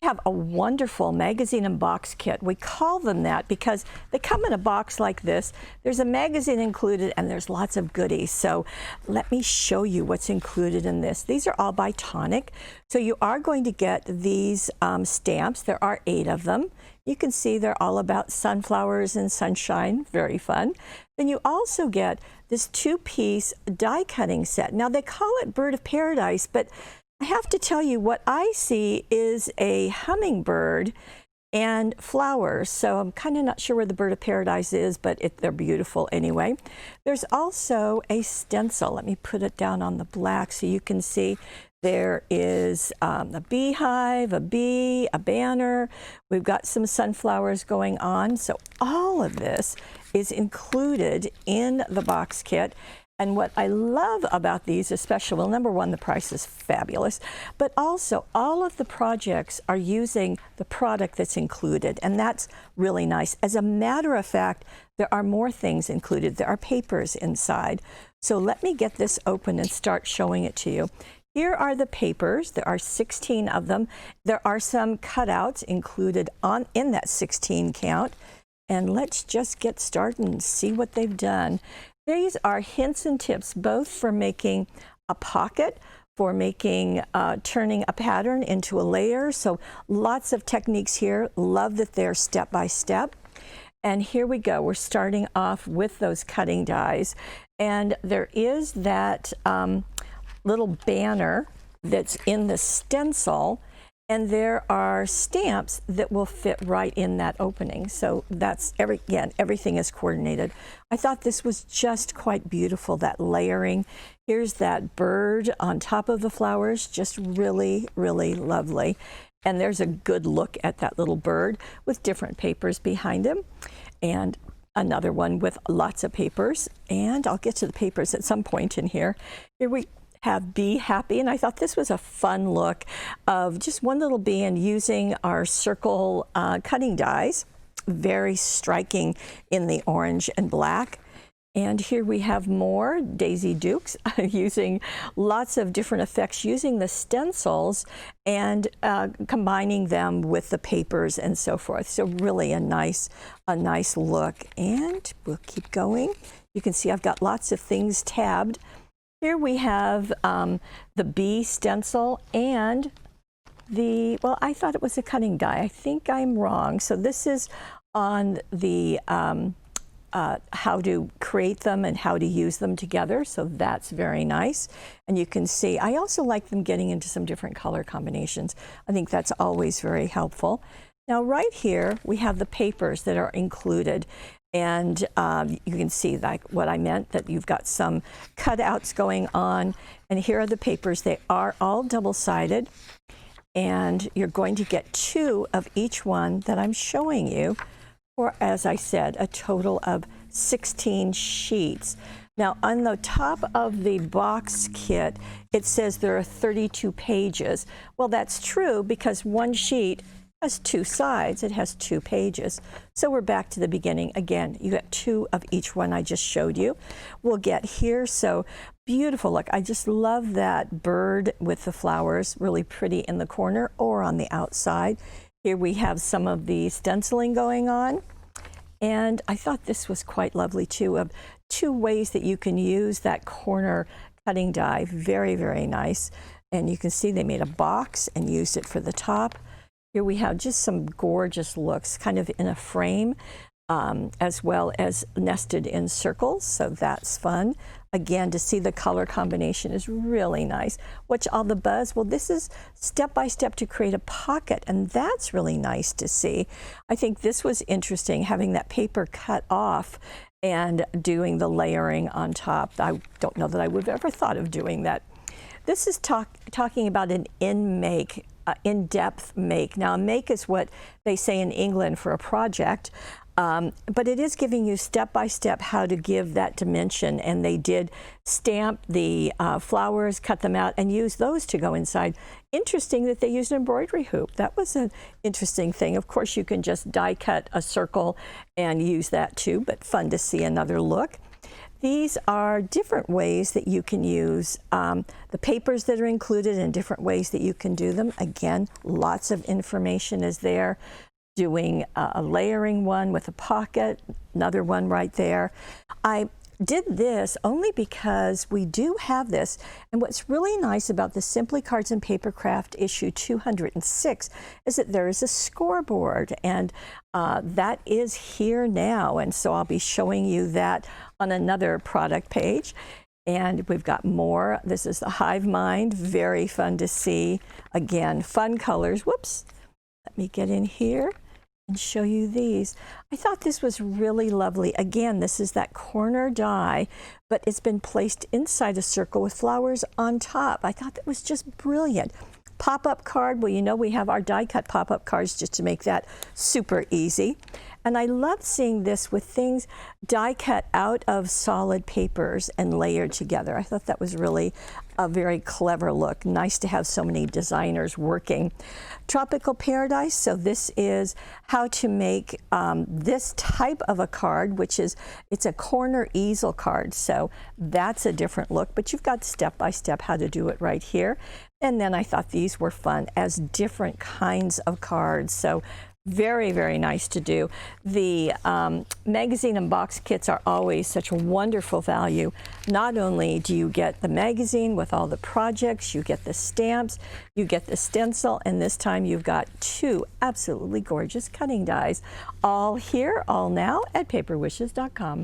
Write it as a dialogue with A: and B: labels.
A: We have a wonderful magazine and box kit. We call them that because they come in a box like this. There's a magazine included and there's lots of goodies. So let me show you what's included in this. These are all by Tonic. So you are going to get these stamps. There are 8 of them. You can see they're all about sunflowers and sunshine. Very fun. Then you also get this 2-piece die cutting set. Now they call it Bird of Paradise, but I have to tell you, what I see is a hummingbird and flowers. So I'm kind of not sure where the Bird of Paradise is, but they're beautiful anyway. There's also a stencil. Let me put it down on the black so you can see. There is a beehive, a bee, a banner. We've got some sunflowers going on. So all of this is included in the box kit. And what I love about these especially, well, number one, the price is fabulous, but also all of the projects are using the product that's included, and that's really nice. As a matter of fact, there are more things included. There are papers inside. So let me get this open and start showing it to you. Here are the papers. There are 16 of them. There are some cutouts included in that 16 count. And let's just get started and see what they've done. These are hints and tips both for making a pocket, for making, turning a pattern into a layer. So lots of techniques here. Love that they're step by step. And here we go. We're starting off with those cutting dies. And there is that little banner that's in the stencil. And there are stamps that will fit right in that opening. So that's, again, everything is coordinated. I thought this was just quite beautiful, that layering. Here's that bird on top of the flowers, just really, really lovely. And there's a good look at that little bird with different papers behind him. And another one with lots of papers. And I'll get to the papers at some point in here. Here we have Be Happy, and I thought this was a fun look of just one little bee and using our circle cutting dies, very striking in the orange and black. And here we have more Daisy Dukes using lots of different effects, using the stencils and combining them with the papers and so forth. So really a nice look. And we'll keep going. You can see I've got lots of things tabbed. Here we have the bee stencil and the, well, I thought it was a cutting die. I think I'm wrong. So this is on the how to create them and how to use them together. So that's very nice. And you can see, I also like them getting into some different color combinations. I think that's always very helpful. Now right here, we have the papers that are included. And you can see like what I meant, that you've got some cutouts going on. And here are the papers. They are all double-sided. And you're going to get 2 of each one that I'm showing you, for, as I said, a total of 16 sheets. Now, on the top of the box kit, it says there are 32 pages. Well, that's true because one sheet has 2 sides. It has 2 pages. So we're back to the beginning. Again, you got 2 of each one I just showed you. We'll get here. So beautiful. Look, I just love that bird with the flowers, really pretty in the corner or on the outside. Here we have some of the stenciling going on. And I thought this was quite lovely too, of 2 ways that you can use that corner cutting die. Very, very nice. And you can see they made a box and used it for the top. Here we have just some gorgeous looks, kind of in a frame, as well as nested in circles. So that's fun. Again, to see the color combination is really nice. What's all the buzz? Well, this is step by step to create a pocket, and that's really nice to see. I think this was interesting, having that paper cut off and doing the layering on top. I don't know that I would have ever thought of doing that. This is talking about an in-make, in-depth make. Now, a make is what they say in England for a project, but it is giving you step-by-step how to give that dimension, and they did stamp the flowers, cut them out, and use those to go inside. Interesting that they used an embroidery hoop. That was an interesting thing. Of course, you can just die cut a circle and use that too, but fun to see another look. These are different ways that you can use the papers that are included and different ways that you can do them. Again, lots of information is there. Doing a layering one with a pocket, another one right there. I did this only because we do have this, and what's really nice about the Simply Cards and Papercraft issue 206 is that there is a scoreboard, and that is here now, and so I'll be showing you that on another product page. And we've got more. This is the Hive Mind, very fun to see. Again, fun colors. Whoops, let me get in here and show you these. I thought this was really lovely. Again, this is that corner die, but it's been placed inside a circle with flowers on top. I thought that was just brilliant. Pop-up card, well, you know we have our die-cut pop-up cards just to make that super easy. And I love seeing this with things die-cut out of solid papers and layered together. I thought that was really a very clever look. Nice to have so many designers working. Tropical Paradise, so this is how to make this type of a card, which is, it's a corner easel card. So that's a different look, but you've got step-by-step how to do it right here. And then I thought these were fun as different kinds of cards. So very, very nice to do. The magazine and box kits are always such a wonderful value. Not only do you get the magazine with all the projects, you get the stamps, you get the stencil, and this time you've got two absolutely gorgeous cutting dies. All here, all now at paperwishes.com.